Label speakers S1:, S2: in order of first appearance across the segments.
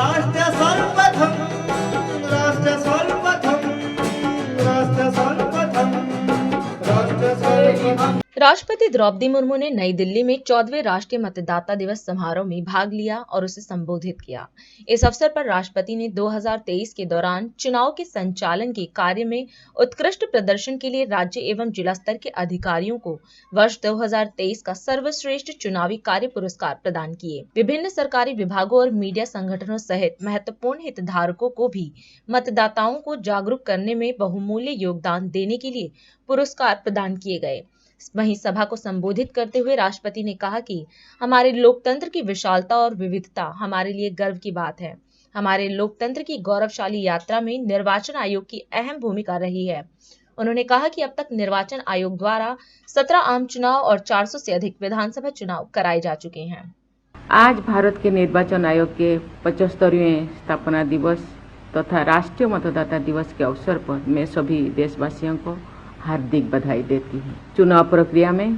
S1: राष्ट्र सर्वप्रथम राष्ट्र सर्वप्रथम राष्ट्र सर्वप्रथम राष्ट्र सर्वप्रथम।
S2: राष्ट्रपति द्रौपदी मुर्मू ने नई दिल्ली में 14वें राष्ट्रीय मतदाता दिवस समारोह में भाग लिया और उसे संबोधित किया। इस अवसर पर राष्ट्रपति ने 2023 के दौरान चुनाव के संचालन के कार्य में उत्कृष्ट प्रदर्शन के लिए राज्य एवं जिला स्तर के अधिकारियों को वर्ष 2023 का सर्वश्रेष्ठ चुनावी कार्य पुरस्कार प्रदान किए। विभिन्न सरकारी विभागों और मीडिया संगठनों सहित महत्वपूर्ण हितधारकों को भी मतदाताओं को जागरूक करने में बहुमूल्य योगदान देने के लिए पुरस्कार प्रदान किए गए। वहीं सभा को संबोधित करते हुए राष्ट्रपति ने कहा कि हमारे लोकतंत्र की विशालता और विविधता हमारे लिए गर्व की बात है। हमारे लोकतंत्र की गौरवशाली यात्रा में निर्वाचन आयोग की अहम भूमिका रही है। उन्होंने कहा कि अब तक निर्वाचन आयोग द्वारा 17 आम चुनाव और 400 से अधिक विधानसभा चुनाव कराए जा चुके हैं।
S3: आज भारत के निर्वाचन आयोग के 75वें स्थापना दिवस तथा राष्ट्रीय मतदाता दिवस के अवसर पर मैं सभी देशवासियों को हार्दिक बधाई देती हूँ। चुनाव प्रक्रिया में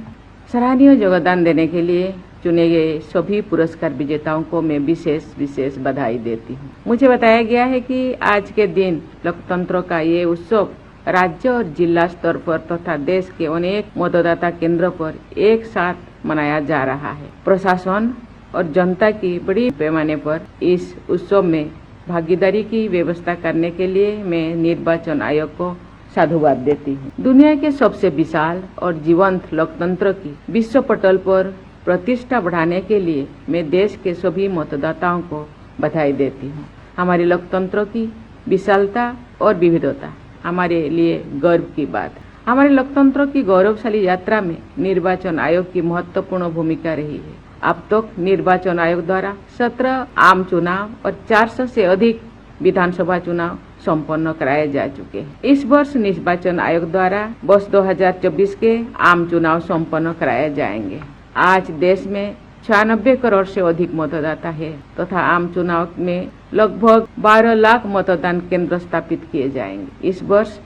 S3: सराहनीय योगदान देने के लिए चुने गए सभी पुरस्कार विजेताओं को मैं विशेष बधाई देती हूँ। मुझे बताया गया है कि आज के दिन लोकतंत्र का ये उत्सव राज्य और जिला स्तर पर तथा देश के अनेक मतदाता केंद्रों पर एक साथ मनाया जा रहा है। प्रशासन और जनता की बड़ी पैमाने पर इस उत्सव में भागीदारी की व्यवस्था करने के लिए मैं निर्वाचन आयोग को साधुवाद देती हूँ। दुनिया के सबसे विशाल और जीवंत लोकतंत्र की विश्व पटल पर प्रतिष्ठा बढ़ाने के लिए मैं देश के सभी मतदाताओं को बधाई देती हूँ। हमारे लोकतंत्र की विशालता और विविधता हमारे लिए गर्व की बात है। हमारे लोकतंत्र की गौरवशाली यात्रा में निर्वाचन आयोग की महत्वपूर्ण भूमिका रही है। अब तक निर्वाचन आयोग द्वारा 17 आम चुनाव और 400 से अधिक विधानसभा चुनाव संपन्न कराए जा चुके हैं। इस वर्ष निर्वाचन आयोग द्वारा वर्ष 2024 के आम चुनाव संपन्न कराए जाएंगे। आज देश में 96 करोड़ से अधिक मतदाता है तथा आम चुनाव में लगभग 12 लाख मतदान केंद्र स्थापित किए जाएंगे। इस वर्ष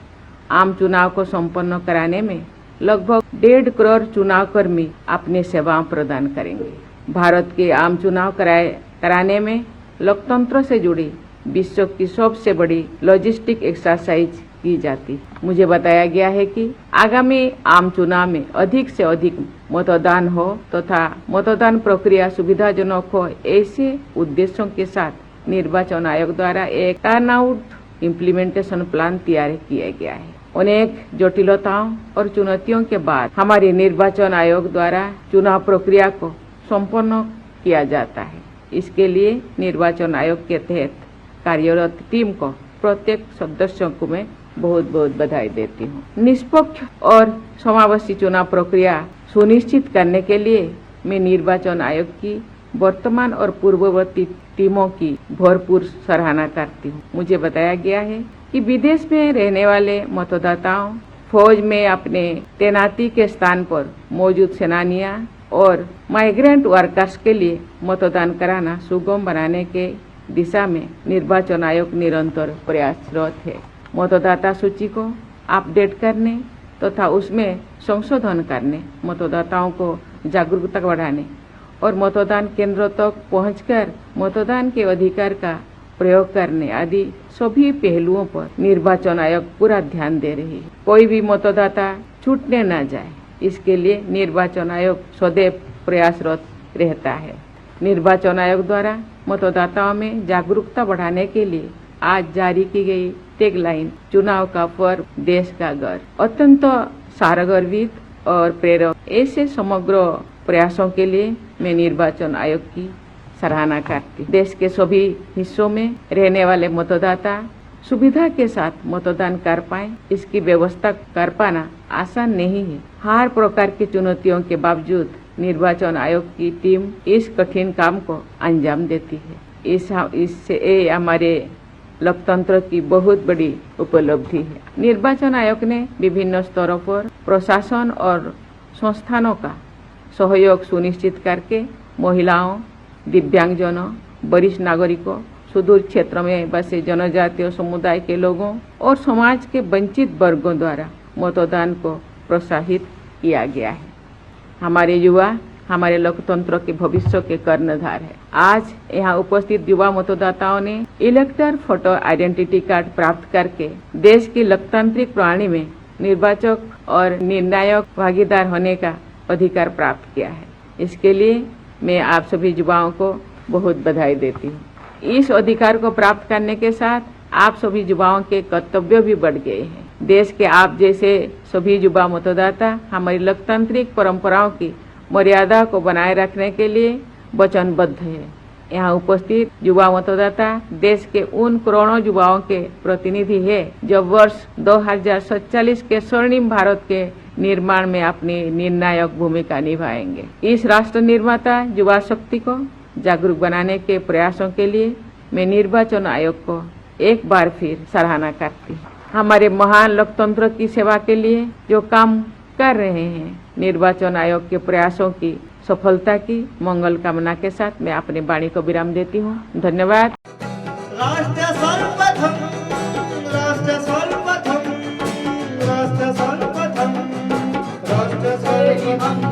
S3: आम चुनाव को संपन्न कराने में लगभग 1.5 करोड़ चुनाव कर्मी अपनी सेवाएं प्रदान करेंगे। भारत के आम चुनाव कराने में लोकतंत्र से जुड़ी विश्व की सबसे बड़ी लॉजिस्टिक एक्सरसाइज की जाती। मुझे बताया गया है कि आगामी आम चुनाव में अधिक से अधिक मतदान हो तथा मतदान प्रक्रिया सुविधाजनक हो, ऐसे उद्देश्यों के साथ निर्वाचन आयोग द्वारा एक टर्नआउट इम्प्लीमेंटेशन प्लान तैयार किया गया है। अनेक जटिलताओं और चुनौतियों के बाद हमारे निर्वाचन आयोग द्वारा चुनाव प्रक्रिया को संपन्न किया जाता है। इसके लिए निर्वाचन आयोग के तहत कार्यरत टीम को प्रत्येक सदस्यों को मैं बहुत बधाई देती हूँ। निष्पक्ष और समावेशी चुनाव प्रक्रिया सुनिश्चित करने के लिए मैं निर्वाचन आयोग की वर्तमान और पूर्ववर्ती टीमों की भरपूर सराहना करती हूँ। मुझे बताया गया है कि विदेश में रहने वाले मतदाताओं, फौज में अपने तैनाती के स्थान पर मौजूद सेनानियां और माइग्रेंट वर्कर्स के लिए मतदान कराना सुगम बनाने के दिशा में निर्वाचन आयोग निरंतर प्रयासरत है। मतदाता सूची को अपडेट करने तथा उसमें संशोधन करने, मतदाताओं को जागरूकता बढ़ाने और मतदान केंद्रों तक पहुंचकर मतदान के अधिकार का प्रयोग करने आदि सभी पहलुओं पर निर्वाचन आयोग पूरा ध्यान दे रही है। कोई भी मतदाता छूटने न जाए, इसके लिए निर्वाचन आयोग सदैव प्रयासरत रहता है। निर्वाचन आयोग द्वारा मतदाताओं में जागरूकता बढ़ाने के लिए आज जारी की गई टैगलाइन चुनाव का पर्व देश का गर्व अत्यंत सारगर्भित और प्रेरक। ऐसे समग्र प्रयासों के लिए मैं निर्वाचन आयोग की सराहना करती हूँ। देश के सभी हिस्सों में रहने वाले मतदाता सुविधा के साथ मतदान कर पाए, इसकी व्यवस्था कर पाना आसान नहीं है। हर प्रकार की चुनौतियों के बावजूद निर्वाचन आयोग की टीम इस कठिन काम को अंजाम देती है। इससे हमारे लोकतंत्र की बहुत बड़ी उपलब्धि है। निर्वाचन आयोग ने विभिन्न स्तरों पर प्रशासन और संस्थानों का सहयोग सुनिश्चित करके महिलाओं, दिव्यांगजनों, वरिष्ठ नागरिकों, सुदूर क्षेत्र में बसे जनजातीय समुदाय के लोगों और समाज के वंचित वर्गों द्वारा मतदान को प्रोत्साहित किया गया है। हमारे युवा हमारे लोकतंत्र के भविष्य के कर्णधार है। आज यहाँ उपस्थित युवा मतदाताओं ने इलेक्टर फोटो आइडेंटिटी कार्ड प्राप्त करके देश की लोकतांत्रिक प्रणाली में निर्वाचक और निर्णायक भागीदार होने का अधिकार प्राप्त किया है। इसके लिए मैं आप सभी युवाओं को बहुत बधाई देती हूँ। इस अधिकार को प्राप्त करने के साथ आप सभी युवाओं के कर्तव्य भी बढ़ गए हैं। देश के आप जैसे सभी युवा मतदाता हमारी लोकतांत्रिक परंपराओं की मर्यादा को बनाए रखने के लिए वचनबद्ध है। यहाँ उपस्थित युवा मतदाता देश के उन करोड़ों युवाओं के प्रतिनिधि है जो वर्ष 2047 के स्वर्णिम भारत के निर्माण में अपनी निर्णायक भूमिका निभाएंगे। इस राष्ट्र निर्माता युवा शक्ति को जागरूक बनाने के प्रयासों के लिए मैं निर्वाचन आयोग को एक बार फिर सराहना करती हूँ। हमारे महान लोकतंत्र की सेवा के लिए जो काम कर रहे हैं, निर्वाचन आयोग के प्रयासों की सफलता की मंगल कामना के साथ मैं अपनी वाणी को विराम देती हूँ। धन्यवाद।
S1: राष्ट्र सर्वप्रथम, राष्ट्र सर्वप्रथम, राष्ट्र सर्वप्रथम, राष्ट्र सर्वप्रथम।